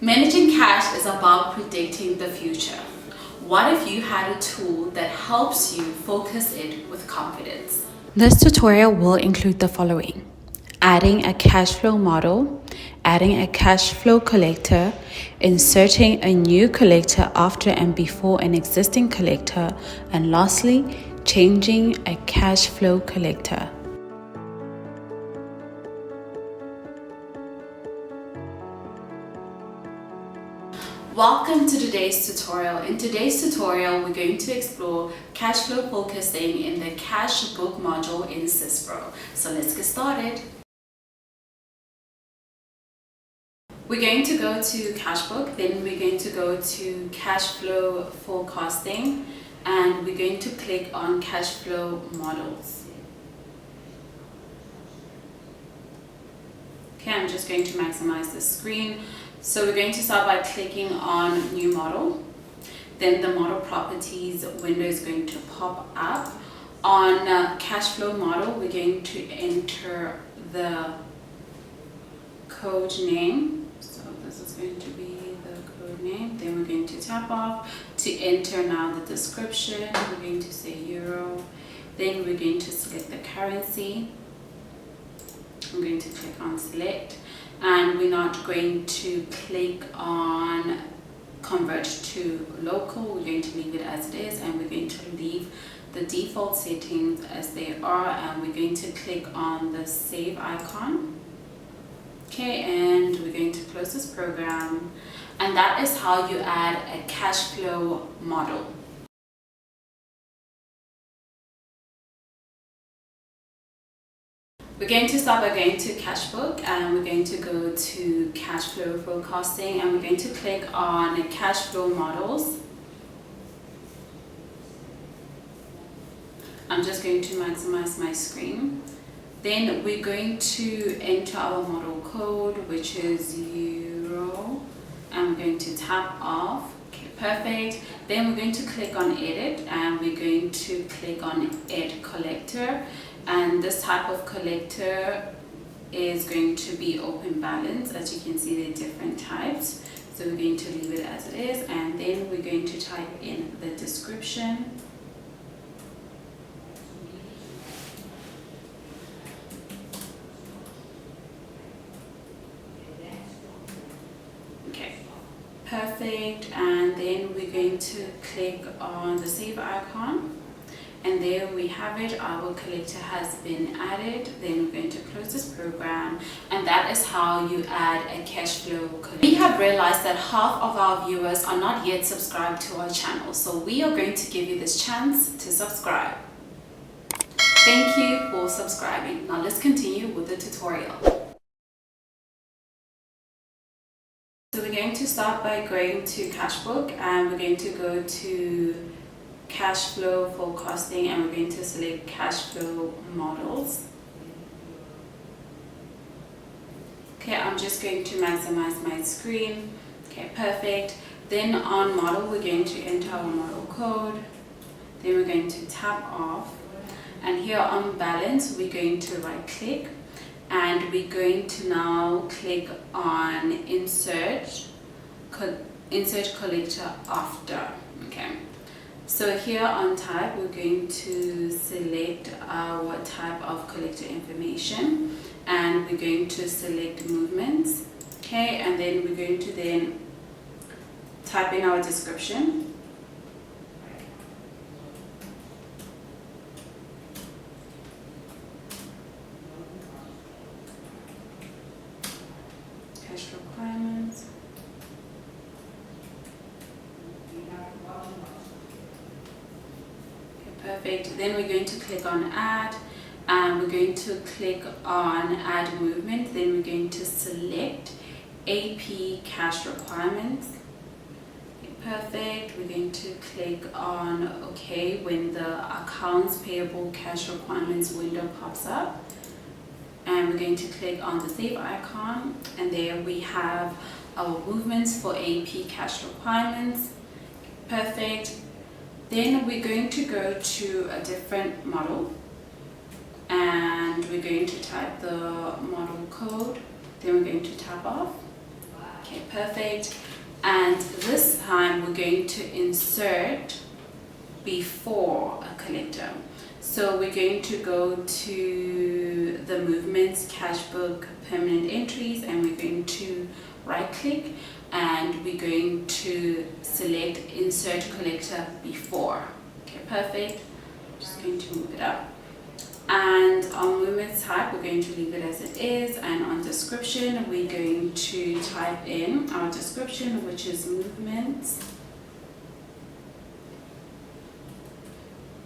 Managing cash is about predicting the future. What if you had a tool that helps you focus it with confidence? This tutorial will include the following: adding a cash flow model, adding a cash flow collector, inserting a new collector after and before an existing collector, and lastly, changing a cash flow collector. Welcome to today's tutorial. In today's tutorial, we're going to explore cash flow focusing in the Cash Book module in Syspro. So let's get started. We're going to go to Cash Book, then we're going to go to Cash Flow Forecasting, and we're going to click on Cash Flow Models. Okay, I'm just going to maximize the screen. So we're going to start by clicking on New Model. Then the Model Properties window is going to pop up. On Cash Flow Model, we're going to enter the code name. So this is going to be the code name. Then we're going to tap off to enter now the description. We're going to say Euro. Then we're going to select the currency. I'm going to click on Select. And we're not going to click on convert to local. We're going to leave it as it is, and we're going to leave the default settings as they are, and we're going to click on the save icon. Okay, and we're going to close this program, and that is how you add a cash flow model. We're going to start by going to Cash Book, and we're going to go to Cash Flow Forecasting, and we're going to click on Cash Flow Models. I'm just going to maximize my screen. Then we're going to enter our model code, which is Euro, and we're going to tap off. Okay, perfect. Then we're going to click on Edit, and we're going to click on Add Collector. And this type of collector is going to be open balance. As you can see, there are different types. So we're going to leave it as it is, and then we're going to type in the description. Okay, perfect. And then we're going to click on the save icon. And there we have it, our collector has been added. Then we're going to close this program, and that is how you add a cash flow collector. We have realized that half of our viewers are not yet subscribed to our channel, so we are going to give you this chance to subscribe. Thank you for subscribing. Now let's continue with the tutorial. So we're going to start by going to Cash Book, and we're going to go to Cash Flow Forecasting, and we're going to select Cash Flow Models. Okay, I'm just going to maximize my screen. Okay, perfect. Then on Model, we're going to enter our model code. Then we're going to tap off. And here on Balance, we're going to right click, and we're going to now click on Insert Collector After. Okay. So here on Type, we're going to select our type of collector information, and we're going to select movements. Okay, and then we're going to then type in our description. Cash requirements. Perfect. Then we're going to click on Add, and we're going to click on Add Movement. Then we're going to select AP Cash Requirements. Okay, perfect. We're going to click on OK when the Accounts Payable Cash Requirements window pops up. And we're going to click on the Save icon, and there we have our movements for AP Cash Requirements. Perfect. Then we're going to go to a different model, and we're going to type the model code. Then we're going to tap off. Okay, perfect. And this time we're going to insert before a collector. So we're going to go to the movements, cash book, permanent entries, and we're going to right click and we're going to select insert collector before. Okay, perfect. Just going to move it up. And on movement type, we're going to leave it as it is, and on description we're going to type in our description, which is movements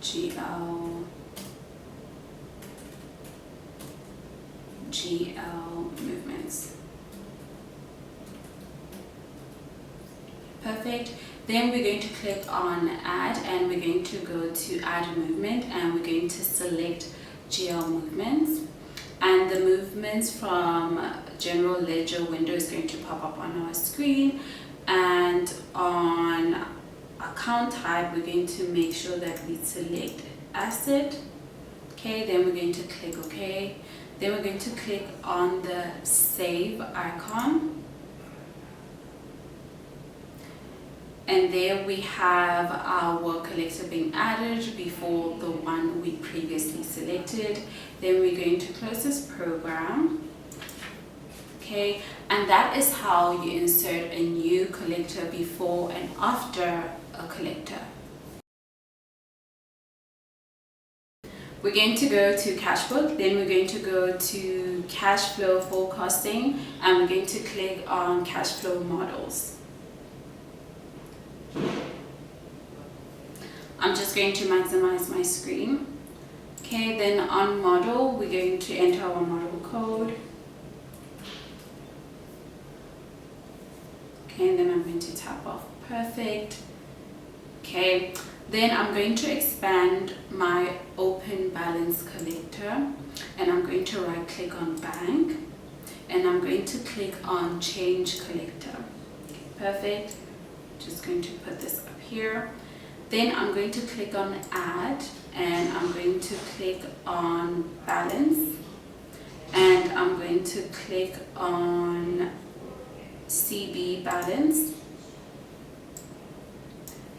GL movements. Perfect. Then we're going to click on add and we're going to go to add movement and we're going to select GL movements, and the movements from general ledger window is going to pop up on our screen. And on account type, we're going to make sure that we select asset. Okay, then we're going to click OK. Then we're going to click on the save icon, and there we have our collector being added before the one we previously selected. Then we're going to close this program. Okay, and that is how you insert a new collector before and after a collector. We're going to go to cash book, then we're going to go to cash flow forecasting, and we're going to click on cash flow models. I'm just going to maximize my screen. Okay, then on model, we're going to enter our model code. Okay, and then I'm going to tap off perfect. Okay, then I'm going to expand my open balance collector, and I'm going to right click on bank, and I'm going to click on change collector. Okay, perfect. Just going to put this up here. Then I'm going to click on add, and I'm going to click on balance, and I'm going to click on CB balance.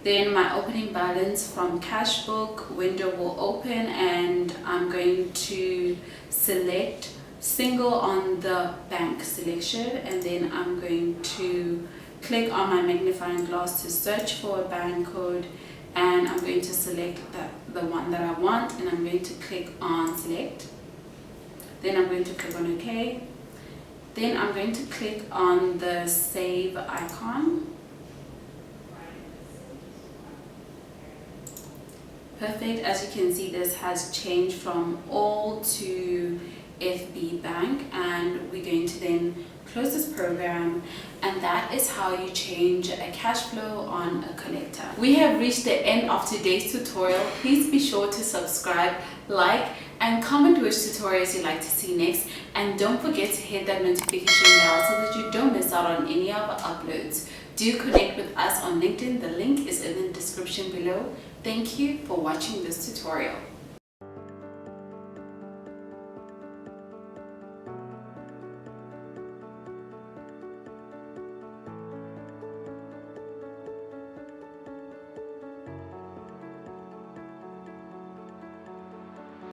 Then my opening balance from cash book window will open, and I'm going to select single on the bank selection, and then I'm going to click on my magnifying glass to search for a bank code, and I'm going to select the one that I want, and I'm going to click on select. Then I'm going to click on OK. Then I'm going to click on the save icon. Perfect. As you can see, this has changed from all to FB Bank, and we're going to then close this program, and that is how you change a cash flow on a collector. We have reached the end of today's tutorial. Please be sure to subscribe, like, and comment which tutorials you'd like to see next, and don't forget to hit that notification bell so that you don't miss out on any of our uploads. Do connect with us on LinkedIn. The link is in the description below. Thank you for watching this tutorial.